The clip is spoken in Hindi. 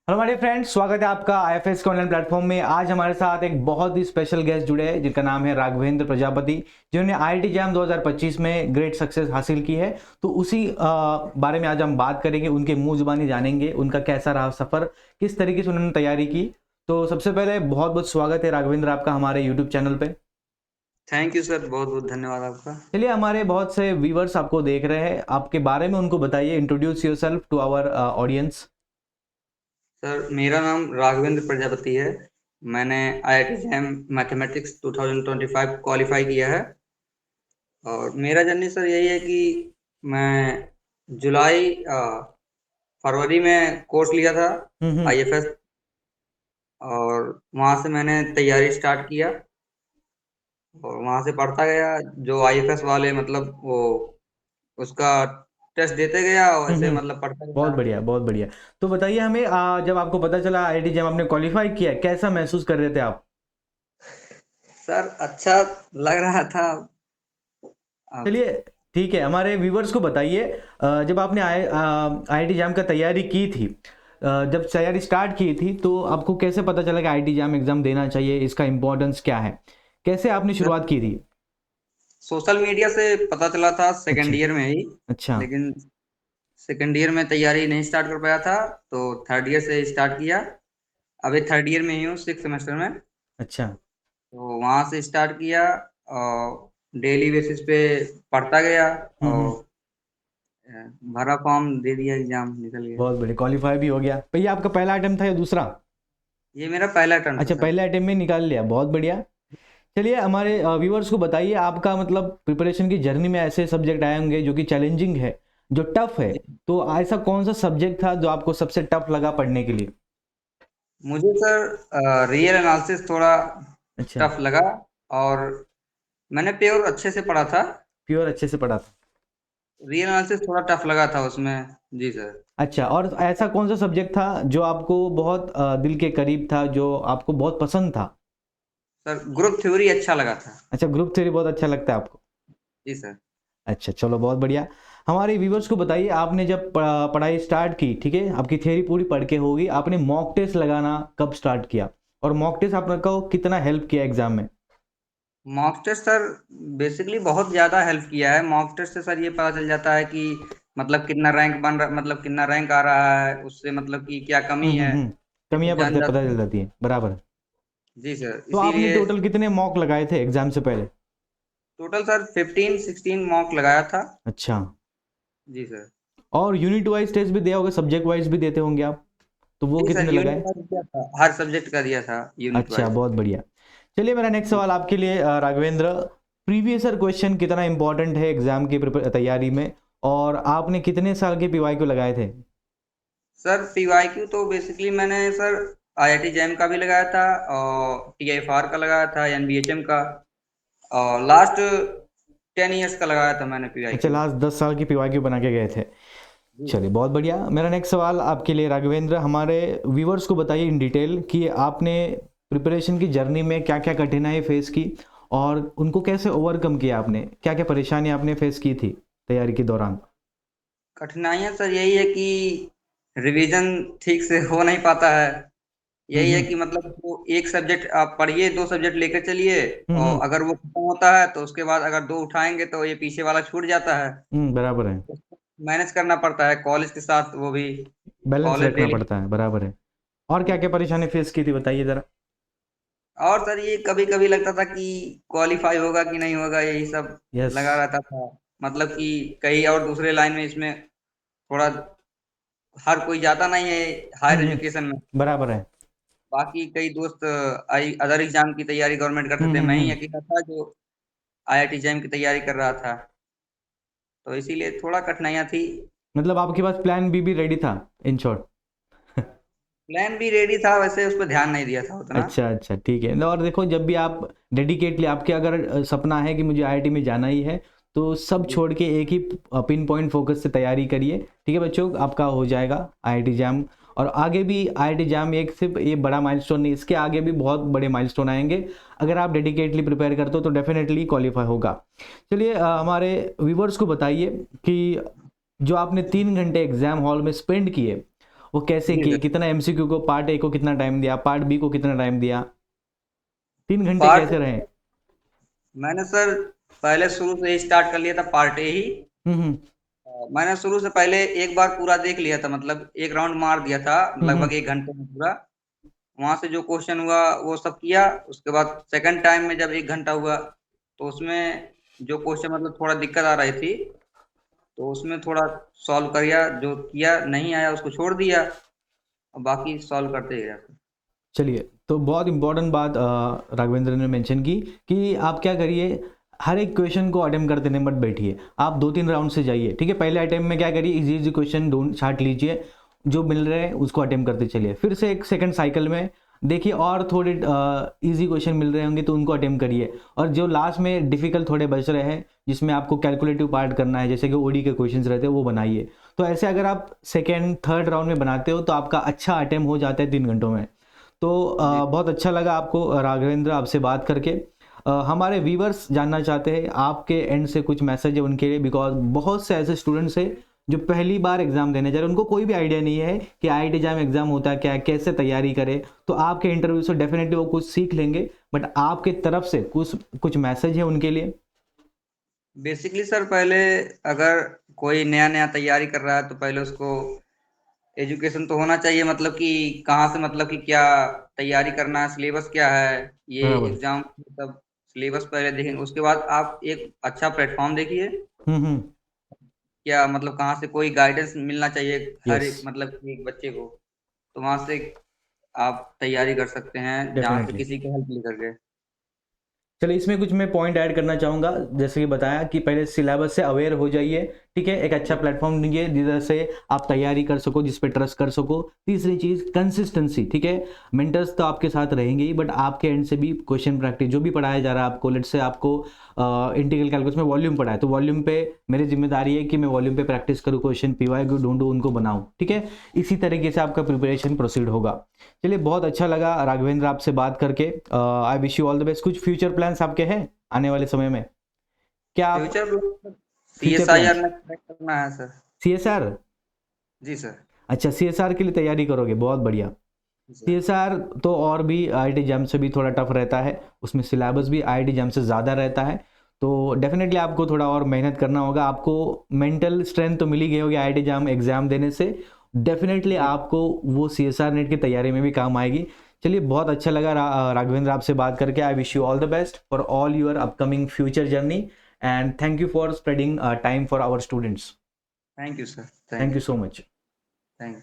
हेलो हमारे फ्रेंड्स, स्वागत है आपका आईएफएस के ऑनलाइन प्लेटफॉर्म में। आज हमारे साथ एक बहुत ही स्पेशल गेस्ट जुड़े हैं जिनका नाम है राघवेंद्र प्रजापति, जिन्होंने आईआईटी जैम 2025 में ग्रेट सक्सेस हासिल की है। तो उसी बारे में आज हम बात करेंगे, उनके मुंह जुबानी जानेंगे उनका कैसा रहा सफ़र, किस तरीके से उन्होंने तैयारी की। तो सबसे पहले बहुत बहुत स्वागत है राघवेंद्र आपका हमारे यूट्यूब चैनल पे। थैंक यू सर, बहुत बहुत धन्यवाद आपका। चलिए, हमारे बहुत से व्यूवर्स आपको देख रहे हैं, आपके बारे में उनको बताइए, introduce yourself to our audience. Sir, मेरा नाम राघवेंद्र प्रजापति है। मैंने आईआईटी जैम मैथमेटिक्स 2025 क्वालिफाई किया है। और मेरा जर्नी सर यही है कि मैं जुलाई फरवरी में कोर्स लिया था हम्म। आईएफएस। और वहाँ से मैंने तैयारी स्टार्ट किया और वहाँ से पढ़ता गया। जो आईएफएस वाले मतलब वो उसका टेस्ट देते गया और ऐसे हम्म। मतलब पढ़ता बहुत गया। बढ़िया, बहुत बढ़िया। तो बताइए हमें, जब आपको पता चला आईआईटी जब आपने क्वालिफाई किया, कैसा महसूस कर रहे थे आप? सर, अच्छा लग रहा था। अब चलिए, ठीक है, हमारे व्यूवर्स को बताइए, जब आपने आईआईटी जैम का तैयारी की थी, जब तैयारी स्टार्ट की थी, तो आपको कैसे पता चला कि आईआईटी जैम एग्जाम देना चाहिए, इसका इंपॉर्टेंस क्या है, कैसे आपने सर, शुरुआत की थी? सोशल मीडिया से पता चला था सेकेंड अच्छा। ईयर में ही। अच्छा। लेकिन सेकेंड ईयर में तैयारी नहीं स्टार्ट कर पाया था, तो थर्ड ईयर से स्टार्ट किया। अभी थर्ड ईयर में ही हूँ, सिक्स सेमेस्टर में। अच्छा। तो वहाँ से स्टार्ट किया और डेली बेसिस पे पढ़ता गया। हम्म। और भरा फॉर्म दे दिया, एग्जाम निकल गया। बहुत बढ़िया, क्वालिफाई भी हो गया भैया। आपका पहला अटेम्प्ट था या दूसरा? ये मेरा पहला टर्न था अच्छा, सर। पहले अटेम्प्ट में निकाल लिया, बहुत बढ़िया। चलिए, हमारे व्यूअर्स को बताइए, आपका मतलब प्रिपरेशन की जर्नी में ऐसे सब्जेक्ट आए होंगे जो कि चैलेंजिंग है, जो टफ है। जी, तो ऐसा कौन सा सब्जेक्ट था जो आपको सबसे टफ लगा पढ़ने के लिए? मुझे सर रियल एनालिसिस थोड़ा अच्छा। टफ लगा। और मैंने प्योर अच्छे से पढ़ा था। प्योर अच्छे से पढ़ा था। रियल एनालिसिस थोड़ा टफ लगा था उसमें। जी सर। अच्छा, और ऐसा कौन सा सब्जेक्ट था जो आपको बहुत दिल के करीब था, जो आपको बहुत पसंद था? सर, ग्रुप थ्योरी अच्छा लगा था। अच्छा, ग्रुप थ्योरी बहुत अच्छा लगता है आपको। जी सर। अच्छा, चलो, बहुत बढ़िया। हमारे व्यूवर्स को बताइए, आपने जब पढ़ाई स्टार्ट की, ठीक है, आपकी थ्योरी पूरी पढ़ के होगी, आपने मॉक टेस्ट लगाना कब स्टार्ट किया, और मॉक टेस्ट आपको कितना हेल्प किया एग्जाम में? मॉक टेस्ट सर बेसिकली बहुत ज़्यादा हेल्प किया है। मॉक टेस्ट से सर ये पता चल जाता है कि मतलब कितना रैंक बन रहा, मतलब कितना रैंक आ रहा है, उससे मतलब कि क्या कमी है, ये कमियां सब जान पता जाते चल हैं। जाती है, बराबर है। जी सर, तो आपने इसीलिए टोटल कितने मॉक लगाए थे एग्जाम से पहले? टोटल सर 15-16 मॉक लगाया था। अच्छा। जी सर। और यूनिट वाइज टेस्ट भी दिया होगा, सब्जेक्ट वाइज भी देते होंगे आप, तो वो जी सर, कितने यूनिट लगाए? वाइज दिया था, हर सब्जेक्ट का दिया था यूनिट अच्छा, वाइज। बहुत बढ़िया। चलिए, मेरा नेक्स्ट सवाल आपके लिए राघवेंद्र, प्रीवियस ईयर क्वेश्चन कितना इंपॉर्टेंट है एग्जाम की तैयारी में, और आपने कितने साल के पीवाई को लगाए थे? सर, पीवाईक्यू तो बेसिकली मैंने सर आईआईटी जैम का भी लगाया था और टीआईएफआर का लगाया था, एनबीएचएम का। और लास्ट 10 इयर्स का लगाया था मैंने अच्छा, पीवाईक्यू। लास्ट 10 साल की पीवाई क्यों बना के गए थे? जी चलिए, सर। बहुत बढ़िया। मेरा नेक्स्ट सवाल आपके लिए राघवेंद्र, हमारे व्यूवर्स को बताइए इन डिटेल कि आपने प्रिपरेशन की जर्नी में क्या क्या कठिनाई फेस की, और उनको कैसे ओवरकम किया, आपने क्या क्या परेशानी आपने फेस की थी तैयारी के दौरान? कठिनाइयाँ सर यही है कि रिवीजन ठीक से हो नहीं पाता है। यही है हम्म। कि मतलब वो एक सब्जेक्ट आप पढ़िए, दो सब्जेक्ट लेकर चलिए। हम्म। और अगर वो खत्म होता है तो उसके बाद अगर दो उठाएंगे तो ये पीछे वाला छूट जाता है। बराबर है। मैनेज करना पड़ता है कॉलेज के साथ, वो भी बैलेंस कॉलेज रखना डेली। पड़ता है, बराबर है। और क्या क्या परेशानी फेस की थी, बताइए जरा। और सर ये कभी कभी लगता था कि क्वालिफाई होगा कि नहीं होगा, यही सब यस। लगा रहता था। मतलब कि कहीं और दूसरे लाइन में इसमें थोड़ा हर कोई जाता नहीं है हायर एजुकेशन में। बराबर है। बाकी कई दोस्त आई अदर एग्जाम की तैयारी गवर्नमेंट करते थे, मैं ही हम्म। अकेला था जो आईआईटी जैम की तैयारी कर रहा था। तो इसीलिए थोड़ा कठिनाइयाँ थी। मतलब आपके पास प्लान बी भी रेडी था, इन शॉर्ट? प्लान भी रेडी था, वैसे उस पर ध्यान नहीं दिया था उतना। अच्छा अच्छा, ठीक है। और देखो, जब भी आप डेडिकेटली, आपके अगर सपना है कि मुझे आईआईटी में जाना ही है, तो सब जी छोड़ के एक ही पिन पॉइंट फोकस से तैयारी करिए, ठीक है बच्चों, आपका हो जाएगा आईआईटी जैम। और आगे भी आईआईटी जैम एक सिर्फ ये बड़ा माइलस्टोन नहीं, इसके आगे भी बहुत बड़े माइलस्टोन आएंगे। अगर आप डेडिकेटली प्रिपेयर करते हो तो डेफिनेटली क्वालिफाई होगा। चलिए, हमारे व्यूवर्स को बताइए कि जो आपने 3 घंटे एग्जाम हॉल में स्पेंड किए, वो कैसे जी किए, सर। कितना एमसीक्यू को पार्ट ए को कितना टाइम दिया, पार्ट बी को कितना टाइम दिया, 3 घंटे पार्ट कैसे रहे? मैंने सर पहले शुरू से ही स्टार्ट कर लिया था पार्ट ए ही। हम्म। मैंने शुरू से पहले एक बार पूरा देख लिया था, मतलब एक राउंड मार दिया था हम्म। लगभग 1 घंटे में पूरा। वहां से जो क्वेश्चन हुआ वो सब किया। उसके बाद सेकंड टाइम में जब 1 घंटा हुआ तो उसमें जो क्वेश्चन मतलब थोड़ा दिक्कत आ रही थी तो उसमें थोड़ा सॉल्व किया, जो किया नहीं आया उसको छोड़ दिया और बाकी सॉल्व करते गया। चलिए, तो बहुत इंपॉर्टेंट बात राघवेंद्र ने मेंशन की कि आप क्या करिए, हर एक क्वेश्चन को अटेम्प्ट करते नहीं मत बैठिए, आप 2-3 राउंड से जाइए, ठीक है। पहले अटेम्प्ट में क्या करिए, इजी इजी क्वेश्चन ढूंढ छाट लीजिए, जो मिल रहे हैं उसको अटेम्प्ट करते चलिए। फिर से एक सेकंड साइकिल में देखिए और थोड़े इजी क्वेश्चन मिल रहे होंगे तो उनको अटेम्प्ट करिए। और जो लास्ट में डिफिकल्ट थोड़े बच रहे हैं जिसमें आपको कैलकुलेटिव पार्ट करना है, जैसे कि ओडी के क्वेश्चंस रहते हैं, वो बनाइए। तो ऐसे अगर आप सेकेंड थर्ड राउंड में बनाते हो तो आपका अच्छा अटेम्प्ट हो जाता है 3 घंटों में। तो जी बहुत अच्छा लगा आपको राघवेंद्र आपसे बात करके। हमारे व्यूवर्स जानना चाहते हैं आपके एंड से कुछ मैसेज है उनके लिए, बिकॉज बहुत से ऐसे स्टूडेंट्स हैं जो पहली बार एग्जाम देने जा रहे हैं, उनको कोई भी आइडिया नहीं है कि आईआईटी जैम एग्जाम होता है क्या है, कैसे तैयारी करें। तो आपके इंटरव्यू से डेफिनेटली वो कुछ सीख लेंगे, बट आपके तरफ से कुछ कुछ मैसेज है उनके लिए। बेसिकली सर, पहले अगर कोई नया नया तैयारी कर रहा है तो पहले उसको एजुकेशन तो होना चाहिए, मतलब कि कहाँ से, मतलब कि क्या तैयारी करना है, सिलेबस क्या है, ये बराबर। एग्जाम मतलब सिलेबस पहले देखेंगे। उसके बाद आप एक अच्छा प्लेटफॉर्म देखिए, हम्म। क्या मतलब कहाँ से कोई गाइडेंस मिलना चाहिए हर यस। एक, मतलब कि एक बच्चे को। तो वहां से आप तैयारी कर सकते हैं जहाँ से डेफिनेटली। किसी की हेल्प लेकर के। चलिए, इसमें कुछ मैं पॉइंट ऐड करना चाहूँगा। जैसे कि बताया कि पहले सिलेबस से अवेयर हो जाइए, ठीक है। एक अच्छा जी प्लेटफॉर्म दीजिए जिधर से आप तैयारी कर सको, जिस पे ट्रस्ट कर सको। तीसरी चीज़ कंसिस्टेंसी, ठीक है। मेंटर्स तो आपके साथ रहेंगे ही, बट आपके एंड से भी क्वेश्चन प्रैक्टिस जो भी पढ़ाया जा रहा है आपको, लेट से आपको इंटीग्रल कैलकुलस में वॉल्यूम पढ़ा है तो वॉल्यूम पे मेरी जिम्मेदारी है कि मैं वॉल्यूम पे प्रैक्टिस करूँ, क्वेश्चन पीवाई को ढूंढूं, उनको बनाऊं, ठीक है। इसी तरीके से आपका प्रिपरेशन प्रोसीड होगा। चलिए, बहुत अच्छा लगा राघवेंद्र आपसे बात करके। I wish you all the best. कुछ फ्यूचर प्लान्स आपके हैं आने वाले समय में, क्या आप? Future future CSIR plans? में crack करना है सर। सीएसआर? जी सर। अच्छा, सीएसआर के लिए तैयारी करोगे, बहुत बढ़िया। जी सर। सीएसआर तो और भी आईआईटी जैम से भी थोड़ा टफ रहता है, उसमें सिलेबस भी आईआईटी जैम से ज़्यादा रहता है। तो डेफिनेटली आपको थोड़ा और मेहनत करना होगा। आपको मेंटल स्ट्रेंथ तो मिल ही गई होगी आईआईटी जैम एग्जाम देने से, डेफिनेटली जी आपको वो सीएसआर नेट की तैयारी में भी काम आएगी। चलिए, बहुत अच्छा लगा राघवेंद्र आपसे बात करके। I wish you all the best for all your upcoming future journey, and thank you for spreading time for our students. Thank you sir. Thank thank you you. So much. Thank you.